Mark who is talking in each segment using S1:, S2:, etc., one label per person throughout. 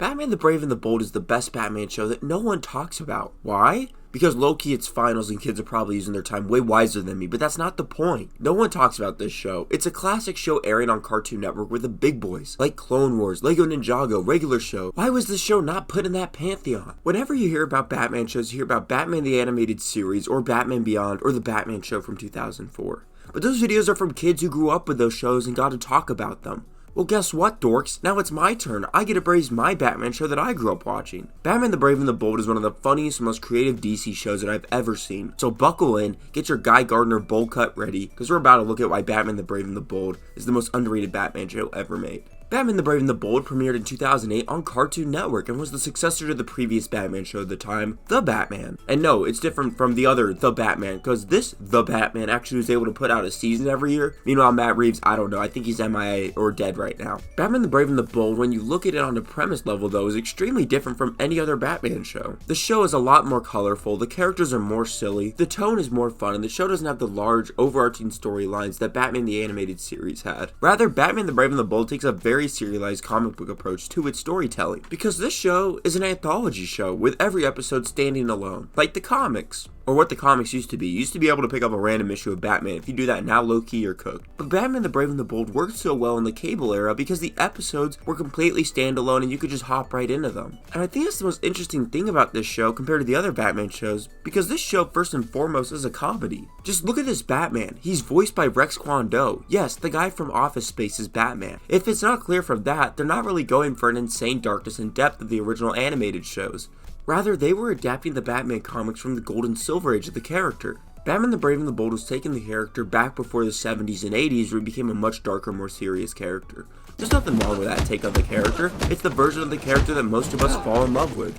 S1: Batman the Brave and the Bold is the best Batman show that no one talks about. Why? Because low-key it's finals and kids are probably using their time way wiser than me, but that's not the point. No one talks about this show. It's a classic show airing on Cartoon Network with the big boys, like Clone Wars, Lego Ninjago, regular show. Why was this show not put in that pantheon? Whenever you hear about Batman shows, you hear about Batman the Animated Series, or Batman Beyond, or the Batman show from 2004. But those videos are from kids who grew up with those shows and got to talk about them. Well, guess what, dorks? Now it's my turn. I get to praise my Batman show that I grew up watching. Batman the Brave and the Bold is one of the funniest and most creative DC shows that I've ever seen. So buckle in, get your Guy Gardner bowl cut ready, because we're about to look at why Batman the Brave and the Bold is the most underrated Batman show ever made. Batman the Brave and the Bold premiered in 2008 on Cartoon Network and was the successor to the previous Batman show at the time, The Batman. And no, it's different from the other The Batman, because this The Batman actually was able to put out a season every year. Meanwhile, Matt Reeves, I don't know, I think he's MIA or dead right now. Batman the Brave and the Bold, when you look at it on a premise level though, is extremely different from any other Batman show. The show is a lot more colorful, the characters are more silly, the tone is more fun, and the show doesn't have the large, overarching storylines that Batman the Animated Series had. Rather, Batman the Brave and the Bold takes a very serialized comic book approach to its storytelling, because this show is an anthology show with every episode standing alone, like the comics. Or what the comics used to be. You used to be able to pick up a random issue of Batman. If you do that now, low-key, you're cooked. But Batman the Brave and the Bold worked so well in the cable era because the episodes were completely standalone and you could just hop right into them. And I think that's the most interesting thing about this show compared to the other Batman shows, because this show first and foremost is a comedy. Just look at this Batman. He's voiced by Rex Kwon Do. Yes, the guy from Office Space is Batman. If it's not clear from that, they're not really going for an insane darkness and depth of the original animated shows. Rather, they were adapting the Batman comics from the gold and silver age of the character. Batman the Brave and the Bold was taking the character back before the 70s and 80s where he became a much darker, more serious character. There's nothing wrong with that take on the character. It's the version of the character that most of us fall in love with.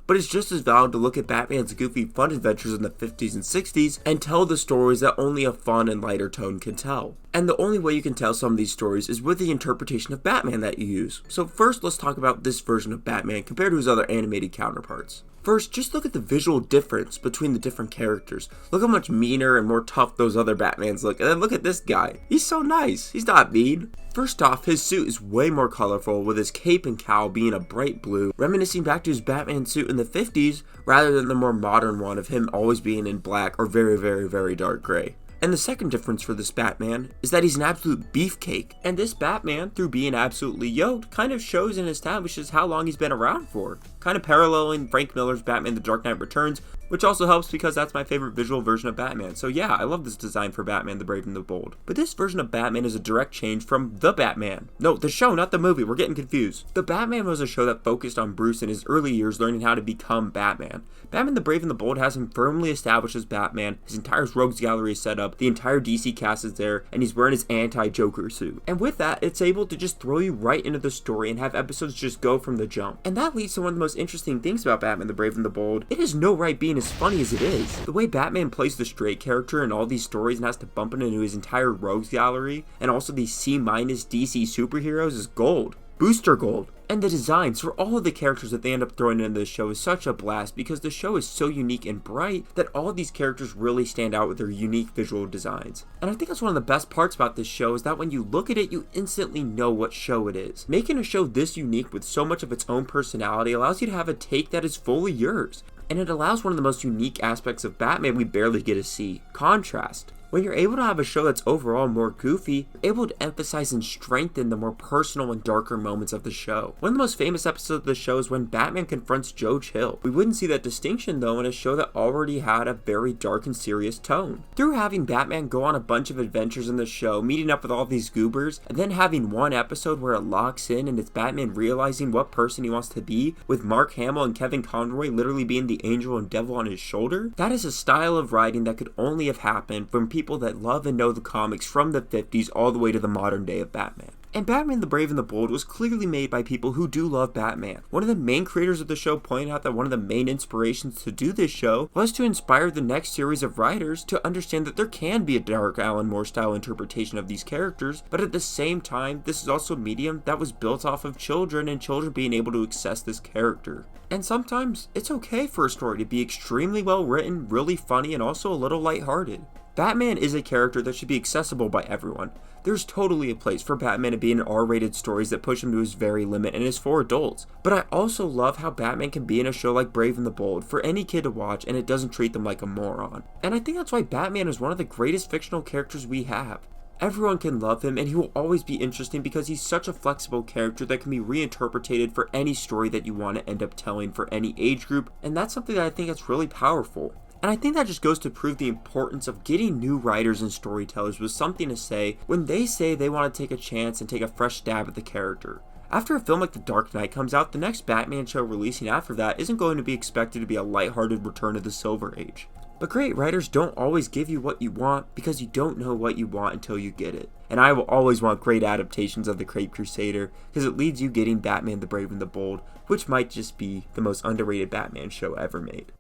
S1: But it's just as valid to look at Batman's goofy fun adventures in the 50s and 60s and tell the stories that only a fun and lighter tone can tell. And the only way you can tell some of these stories is with the interpretation of Batman that you use. So first, let's talk about this version of Batman compared to his other animated counterparts. First, just look at the visual difference between the different characters. Look how much meaner and more tough those other Batmans look, and then look at this guy. He's so nice. He's not mean. First off, his suit is way more colorful, with his cape and cowl being a bright blue, reminiscing back to his Batman suit in the 50s, rather than the more modern one of him always being in black or very, very, very dark gray. And the second difference for this Batman is that he's an absolute beefcake. And this Batman, through being absolutely yoked, kind of shows and establishes how long he's been around for. Kind of paralleling Frank Miller's Batman The Dark Knight Returns, which also helps because that's my favorite visual version of Batman. So yeah, I love this design for Batman the Brave and the Bold. But this version of Batman is a direct change from The Batman. No, the show, not the movie, we're getting confused. The Batman was a show that focused on Bruce in his early years learning how to become Batman. Batman the Brave and the Bold has him firmly established as Batman, his entire rogues gallery is set up, the entire DC cast is there, and he's wearing his anti-Joker suit. And with that, it's able to just throw you right into the story and have episodes just go from the jump. And that leads to one of the most interesting things about Batman the Brave and the Bold. It has no right being as funny as it is. The way Batman plays the straight character in all these stories and has to bump it into his entire rogues gallery, and also these C- DC superheroes is gold. Booster gold. And the designs for all of the characters that they end up throwing into this show is such a blast because the show is so unique and bright that all of these characters really stand out with their unique visual designs. And I think that's one of the best parts about this show is that when you look at it, you instantly know what show it is. Making a show this unique with so much of its own personality allows you to have a take that is fully yours. And it allows one of the most unique aspects of Batman we barely get to see: contrast. When you're able to have a show that's overall more goofy, you're able to emphasize and strengthen the more personal and darker moments of the show. One of the most famous episodes of the show is when Batman confronts Joe Chill. We wouldn't see that distinction though in a show that already had a very dark and serious tone. Through having Batman go on a bunch of adventures in the show, meeting up with all these goobers, and then having one episode where it locks in and it's Batman realizing what person he wants to be, with Mark Hamill and Kevin Conroy literally being the angel and devil on his shoulder, that is a style of writing that could only have happened from people that love and know the comics from the 50s all the way to the modern day of Batman. And Batman the Brave and the Bold was clearly made by people who do love Batman. One of the main creators of the show pointed out that one of the main inspirations to do this show was to inspire the next series of writers to understand that there can be a dark Alan Moore style interpretation of these characters, but at the same time, this is also a medium that was built off of children and children being able to access this character. And sometimes, it's okay for a story to be extremely well written, really funny, and also a little lighthearted. Batman is a character that should be accessible by everyone. There's totally a place for Batman to be in R-rated stories that push him to his very limit and is for adults. But I also love how Batman can be in a show like Brave and the Bold for any kid to watch and it doesn't treat them like a moron. And I think that's why Batman is one of the greatest fictional characters we have. Everyone can love him and he will always be interesting because he's such a flexible character that can be reinterpreted for any story that you want to end up telling for any age group, and that's something that I think is really powerful. And I think that just goes to prove the importance of getting new writers and storytellers with something to say when they say they want to take a chance and take a fresh stab at the character. After a film like The Dark Knight comes out, the next Batman show releasing after that isn't going to be expected to be a lighthearted return to the Silver Age. But great writers don't always give you what you want because you don't know what you want until you get it. And I will always want great adaptations of The Caped Crusader because it leads you getting Batman the Brave and the Bold, which might just be the most underrated Batman show ever made.